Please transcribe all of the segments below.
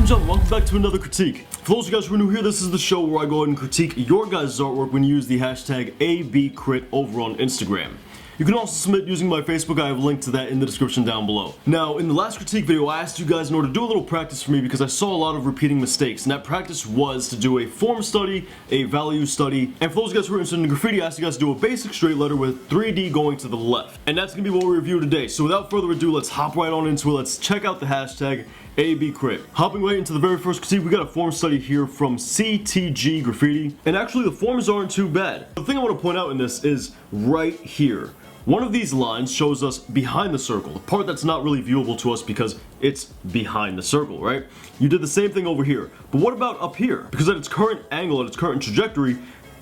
and gentlemen, welcome back to another critique. For those of you guys who are new here, this is the show where I go ahead and critique your guys' artwork when you use the hashtag ABCrit over on Instagram. You can also submit using my Facebook. I have a link to that in the description down below. Now, in the last critique video, I asked you guys in order to do a little practice for me because I saw a lot of repeating mistakes, and that practice was to do a form study, a value study, and for those of you guys who are interested in graffiti, I asked you guys to do a basic straight letter with 3D going to the left. And that's going to be what we review today. So without further ado, let's hop right on into it. Let's check out the hashtag ABCrit. Hopping right into the very first critique, we got a form study here from CTG Graffiti, and actually the forms aren't too bad. The thing I want to point out in this is right here. One of these lines shows us behind the circle, the part that's not really viewable to us because it's behind the circle, right? You did the same thing over here, but what about up here? Because at its current angle, at its current trajectory,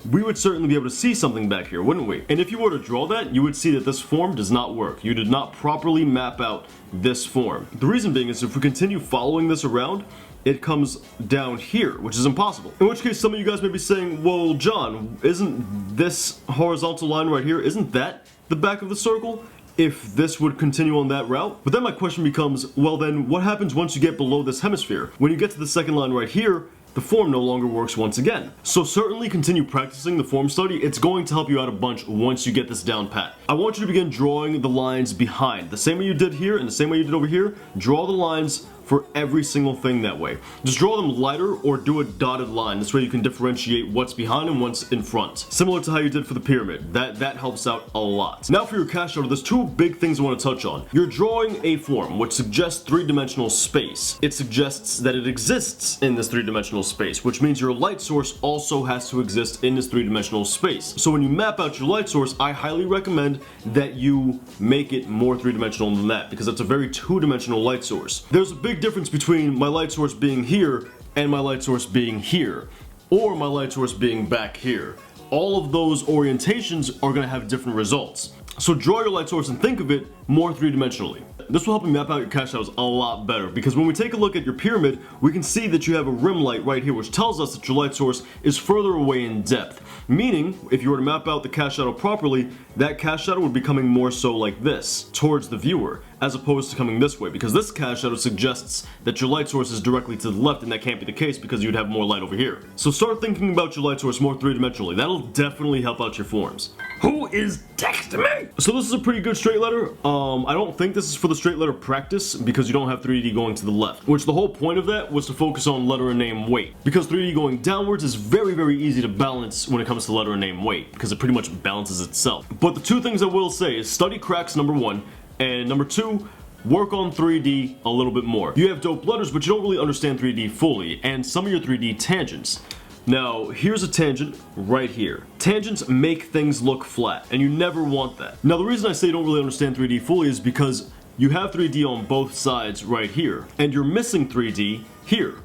we would certainly be able to see something back here, wouldn't we? And if you were to draw that, you would see that this form does not work. You did not properly map out this form. The reason being is if we continue following this around, it comes down here, which is impossible. In which case, some of you guys may be saying, well, John, isn't this horizontal line right here, isn't that the back of the circle, if this would continue on that route? But then my question becomes, well then, what happens once you get below this hemisphere? When you get to the second line right here, the form no longer works once again. So certainly continue practicing the form study. It's going to help you out a bunch once you get this down pat. I want you to begin drawing the lines behind. The same way you did here and the same way you did over here, draw the lines for every single thing that way. Just draw them lighter or do a dotted line. This way you can differentiate what's behind and what's in front. Similar to how you did for the pyramid. That helps out a lot. Now for your cash shadow, there's two big things I want to touch on. You're drawing a form which suggests three-dimensional space. It suggests that it exists in this three-dimensional space, which means your light source also has to exist in this three-dimensional space. So when you map out your light source, I highly recommend that you make it more three-dimensional than that, because it's a very two-dimensional light source. There's a big difference between my light source being here and my light source being here, or my light source being back here. All of those orientations are going to have different results. So draw your light source and think of it more three-dimensionally. This will help you map out your cash shadows a lot better, because when we take a look at your pyramid, we can see that you have a rim light right here, which tells us that your light source is further away in depth. Meaning, if you were to map out the cash shadow properly, that cash shadow would be coming more so like this, towards the viewer, as opposed to coming this way, because this cash shadow suggests that your light source is directly to the left, and that can't be the case because you'd have more light over here. So start thinking about your light source more three-dimensionally. That'll definitely help out your forms. Who is texting me? So this is a pretty good straight letter. I don't think this is for the straight letter practice because you don't have 3D going to the left, which the whole point of that was to focus on letter and name weight, because 3D going downwards is very, very easy to balance when it comes to letter and name weight, because it pretty much balances itself. But the two things I will say is study cracks, number one, and number two, work on 3D a little bit more. You have dope letters, but you don't really understand 3D fully, and some of your 3D tangents. Now, here's a tangent right here. Tangents make things look flat, and you never want that. Now, the reason I say you don't really understand 3D fully is because you have 3D on both sides right here, and you're missing 3D here,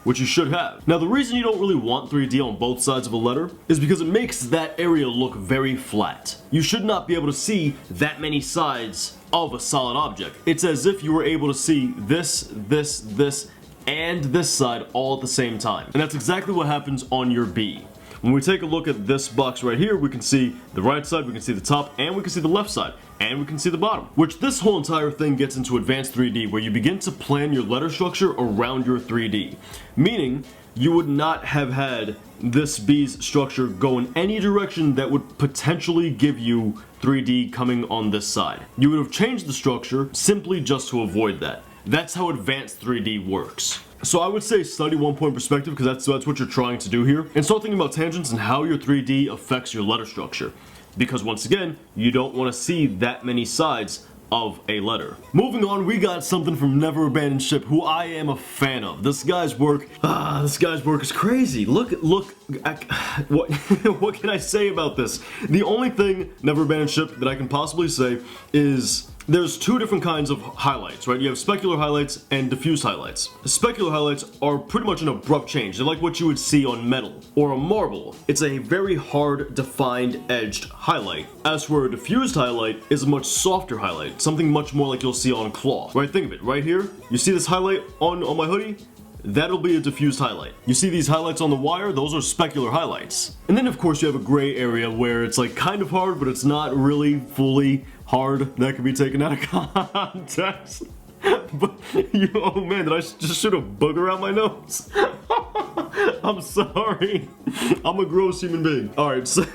which you should have. Now, the reason you don't really want 3D on both sides of a letter is because it makes that area look very flat. You should not be able to see that many sides of a solid object. It's as if you were able to see this, and this side all at the same time. And that's exactly what happens on your B. When we take a look at this box right here, we can see the right side, we can see the top, and we can see the left side, and we can see the bottom. Which this whole entire thing gets into advanced 3D, where you begin to plan your letter structure around your 3D. Meaning, you would not have had this B's structure go in any direction that would potentially give you 3D coming on this side. You would have changed the structure simply just to avoid that. That's how advanced 3D works. So I would say study one-point perspective, because that's what you're trying to do here, and start thinking about tangents and how your 3D affects your letter structure. Because once again, you don't want to see that many sides of a letter. Moving on, we got something from Neverabandonship, who I am a fan of. This guy's work is crazy. Look, what can I say about this? The only thing, Neverabandonship, that I can possibly say is there's two different kinds of highlights, right? You have specular highlights and diffuse highlights. Specular highlights are pretty much an abrupt change. They're like what you would see on metal or a marble. It's a very hard, defined, edged highlight. As for a diffused highlight is a much softer highlight, something much more like you'll see on cloth. Right, think of it, right here. You see this highlight on my hoodie? That'll be a diffused highlight. You see these highlights on the wire? Those are specular highlights. And then of course you have a gray area where it's like kind of hard, but it's not really fully hard. That can be taken out of context. But oh man, did I just shoot a booger out my nose? I'm sorry. I'm a gross human being. Alright, so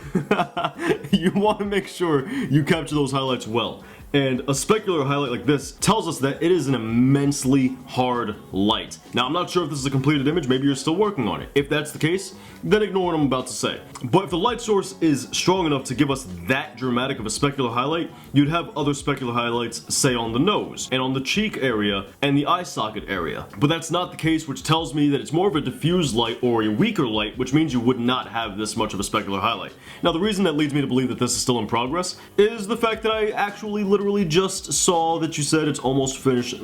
you want to make sure you capture those highlights well. And a specular highlight like this tells us that it is an immensely hard light. Now, I'm not sure if this is a completed image, maybe you're still working on it. If that's the case, then ignore what I'm about to say. But if the light source is strong enough to give us that dramatic of a specular highlight, you'd have other specular highlights, say on the nose, and on the cheek area, and the eye socket area. But that's not the case, which tells me that it's more of a diffuse light or a weaker light, which means you would not have this much of a specular highlight. Now, the reason that leads me to believe that this is still in progress is the fact that I actually literally just saw that you said it's almost finished.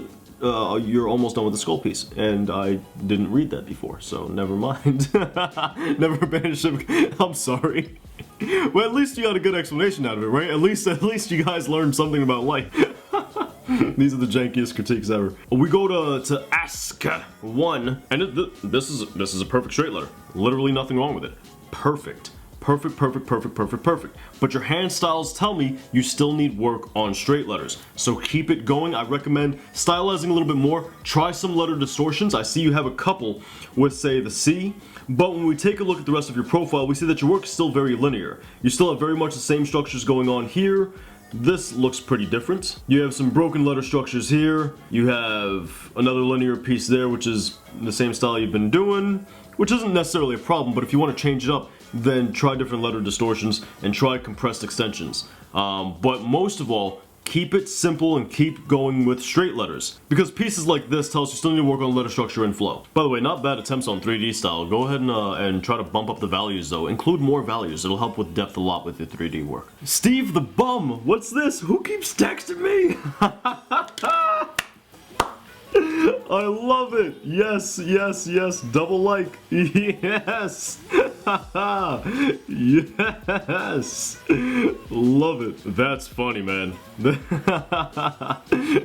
You're almost done with the skull piece, and I didn't read that before, so never mind. Neverabandonship. I'm sorry. Well, at least you got a good explanation out of it, right? At least you guys learned something about light. These are the jankiest critiques ever. We go to Asce.one, and this is a perfect straight letter. Literally nothing wrong with it. Perfect. Perfect, perfect, perfect, perfect, perfect. But your hand styles tell me you still need work on straight letters. So keep it going. I recommend stylizing a little bit more. Try some letter distortions. I see you have a couple with, say, the C. But when we take a look at the rest of your profile, we see that your work is still very linear. You still have very much the same structures going on here. This looks pretty different. You have some broken letter structures here. You have another linear piece there, which is the same style you've been doing, which isn't necessarily a problem, but if you want to change it up, then try different letter distortions and try compressed extensions. But most of all, keep it simple and keep going with straight letters, because pieces like this tell us you still need to work on letter structure and flow. By the way, not bad attempts on 3D style. Go ahead and try to bump up the values though. Include more values. It'll help with depth a lot with your 3D work. Stevethebum, what's this? Who keeps texting me? I love it. Yes, yes, yes. Double like. Yes. Yes. Love it. That's funny, man.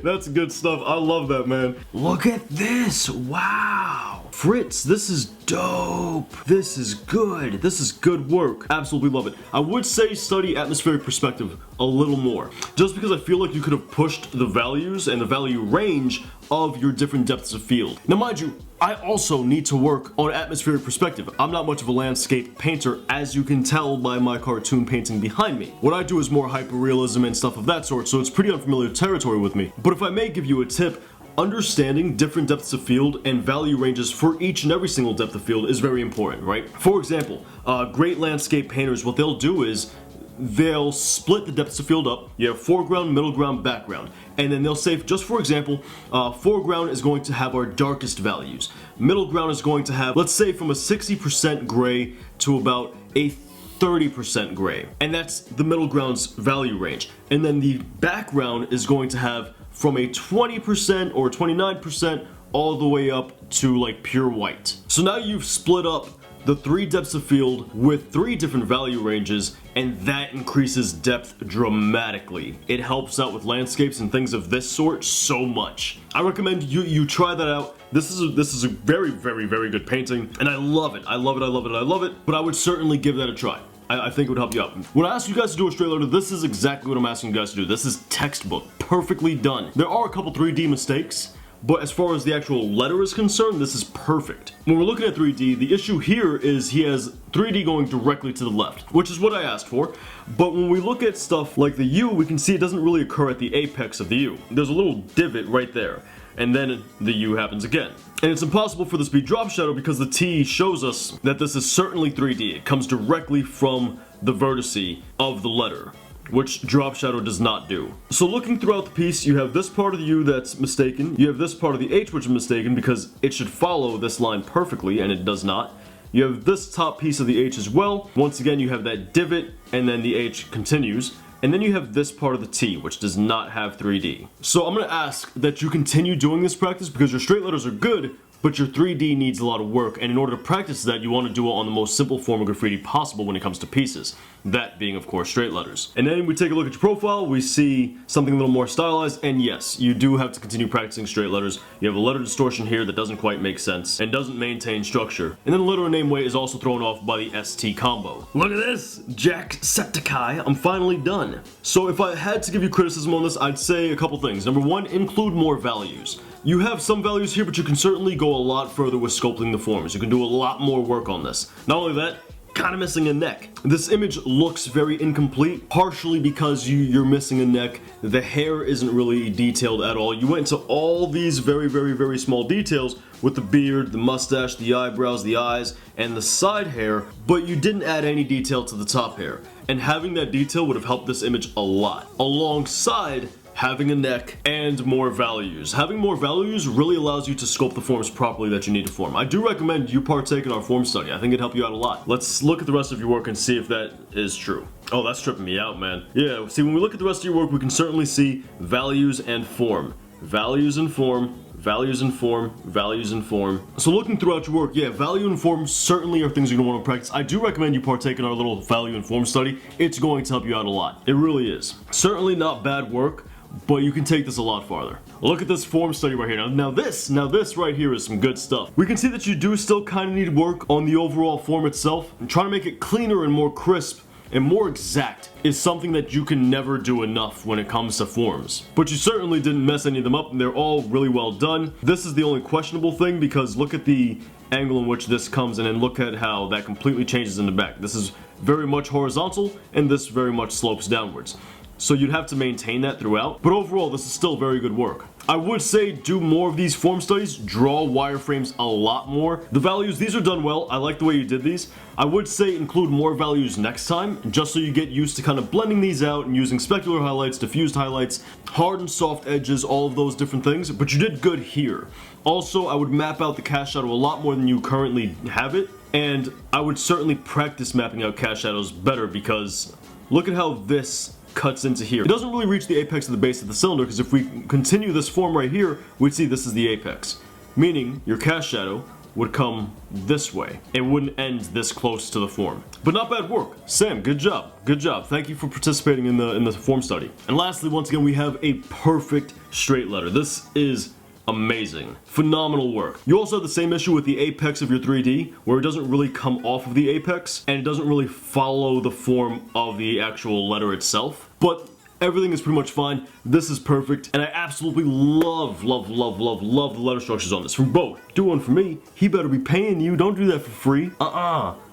That's good stuff. I love that, man. Look at this. Wow. Fritz, this is dope. This is good. This is good work. Absolutely love it. I would say study atmospheric perspective a little more, just because I feel like you could have pushed the values and the value range of your different depths of field. Now, mind you, I also need to work on atmospheric perspective. I'm not much of a landscape painter, as you can tell by my cartoon painting behind me. What I do is more hyperrealism and stuff of that sort, so it's pretty unfamiliar territory with me. But if I may give you a tip, understanding different depths of field and value ranges for each and every single depth of field is very important, right? For example, great landscape painters, what they'll do is they'll split the depths of field up. You have foreground, middle ground, background. And then they'll say, just for example, foreground is going to have our darkest values. Middle ground is going to have, let's say, from a 60% gray to about a 30% gray. And that's the middle ground's value range. And then the background is going to have from a 20% or 29% all the way up to like pure white. So now you've split up the 3 depths of field with 3 different value ranges, and that increases depth dramatically. It helps out with landscapes and things of this sort so much. I recommend you try that out. This is a very, very, very good painting, and I love it. I love it, I love it, I love it, but I would certainly give that a try. I think it would help you out. When I ask you guys to do a straight letter, this is exactly what I'm asking you guys to do. This is textbook, perfectly done. There are a couple 3D mistakes, but as far as the actual letter is concerned, this is perfect. When we're looking at 3D, the issue here is he has 3D going directly to the left, which is what I asked for. But when we look at stuff like the U, we can see it doesn't really occur at the apex of the U. There's a little divot right there, and then the U happens again. And it's impossible for this to be drop shadow because the T shows us that this is certainly 3D. It comes directly from the vertice of the letter, which drop shadow does not do. So looking throughout the piece, you have this part of the U that's mistaken, you have this part of the H which is mistaken because it should follow this line perfectly, and it does not. You have this top piece of the H as well. Once again, you have that divot, and then the H continues. And then you have this part of the T, which does not have 3D. So I'm gonna ask that you continue doing this practice because your straight letters are good, but your 3D needs a lot of work, and in order to practice that, you want to do it on the most simple form of graffiti possible when it comes to pieces. That being, of course, straight letters. And then we take a look at your profile, we see something a little more stylized, and yes, you do have to continue practicing straight letters. You have a letter distortion here that doesn't quite make sense, and doesn't maintain structure. And then the letter and name weight is also thrown off by the ST combo. Look at this! Jacksepticeye, I'm finally done. So if I had to give you criticism on this, I'd say a couple things. Number one, include more values. You have some values here, but you can certainly go a lot further with sculpting the forms. You can do a lot more work on this. Not only that, kind of missing a neck. This image looks very incomplete, partially because you're missing a neck. The hair isn't really detailed at all. You went into all these very small details with the beard, the mustache, the eyebrows, the eyes, and the side hair, but you didn't add any detail to the top hair. And having that detail would have helped this image a lot, alongside having a neck and more values. Having more values really allows you to sculpt the forms properly that you need to form. I do recommend you partake in our form study. I think it'd help you out a lot. Let's look at the rest of your work and see if that is true. Oh, that's tripping me out, man. Yeah, see, when we look at the rest of your work, we can certainly see values and form. Values and form. Values and form, values and form. So looking throughout your work, yeah, value and form certainly are things you're gonna want to practice. I do recommend you partake in our little value and form study. It's going to help you out a lot. It really is. Certainly not bad work, but you can take this a lot farther. Look at this form study right here. Now this right here is some good stuff. We can see that you do still kind of need work on the overall form itself, and trying to make it cleaner and more crisp and more exact is something that you can never do enough when it comes to forms. But you certainly didn't mess any of them up, and they're all really well done. This is the only questionable thing, because look at the angle in which this comes in, and look at how that completely changes in the back. This is very much horizontal, and this very much slopes downwards. So you'd have to maintain that throughout, but overall this is still very good work. I would say do more of these form studies, draw wireframes a lot more. The values, these are done well. I like the way you did these. I would say include more values next time, just so you get used to kind of blending these out and using specular highlights, diffused highlights, hard and soft edges, all of those different things, but you did good here. Also, I would map out the cast shadow a lot more than you currently have it, and I would certainly practice mapping out cast shadows better, because look at how this cuts into here. It doesn't really reach the apex of the base of the cylinder, because if we continue this form right here, we'd see this is the apex. Meaning, your cast shadow would come this way. It wouldn't end this close to the form. But not bad work. Sam, good job. Good job. Thank you for participating in the form study. And lastly, once again, we have a perfect straight letter. This is amazing. Phenomenal work. You also have the same issue with the apex of your 3D, where it doesn't really come off of the apex, and it doesn't really follow the form of the actual letter itself. But everything is pretty much fine. This is perfect, and I absolutely love the letter structures on this. From both. Do one for me. He better be paying you. Don't do that for free.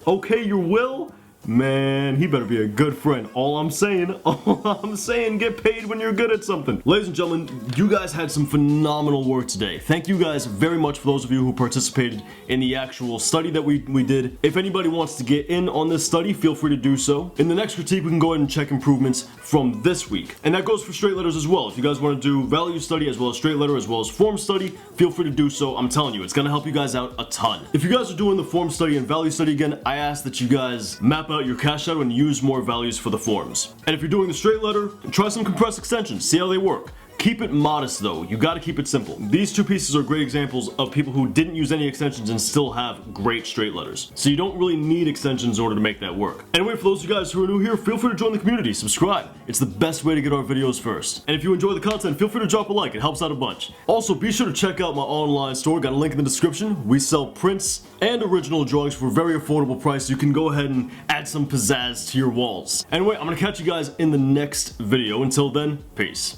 Okay, your will? Man, he better be a good friend. All I'm saying, get paid when you're good at something. Ladies and gentlemen, you guys had some phenomenal work today. Thank you guys very much for those of you who participated in the actual study that we did. If anybody wants to get in on this study, feel free to do so. In the next critique, we can go ahead and check improvements from this week. And that goes for straight letters as well. If you guys want to do value study as well as straight letter as well as form study, feel free to do so. I'm telling you, it's gonna help you guys out a ton. If you guys are doing the form study and value study again, I ask that you guys map out your cast shadow and use more values for the forms. And if you're doing the straight letter, try some compressed extensions, see how they work. Keep it modest though, you gotta keep it simple. These two pieces are great examples of people who didn't use any extensions and still have great straight letters. So you don't really need extensions in order to make that work. Anyway, for those of you guys who are new here, feel free to join the community, subscribe. It's the best way to get our videos first. And if you enjoy the content, feel free to drop a like, it helps out a bunch. Also, be sure to check out my online store, got a link in the description. We sell prints and original drawings for a very affordable price. You can go ahead and add some pizzazz to your walls. Anyway, I'm gonna catch you guys in the next video. Until then, peace.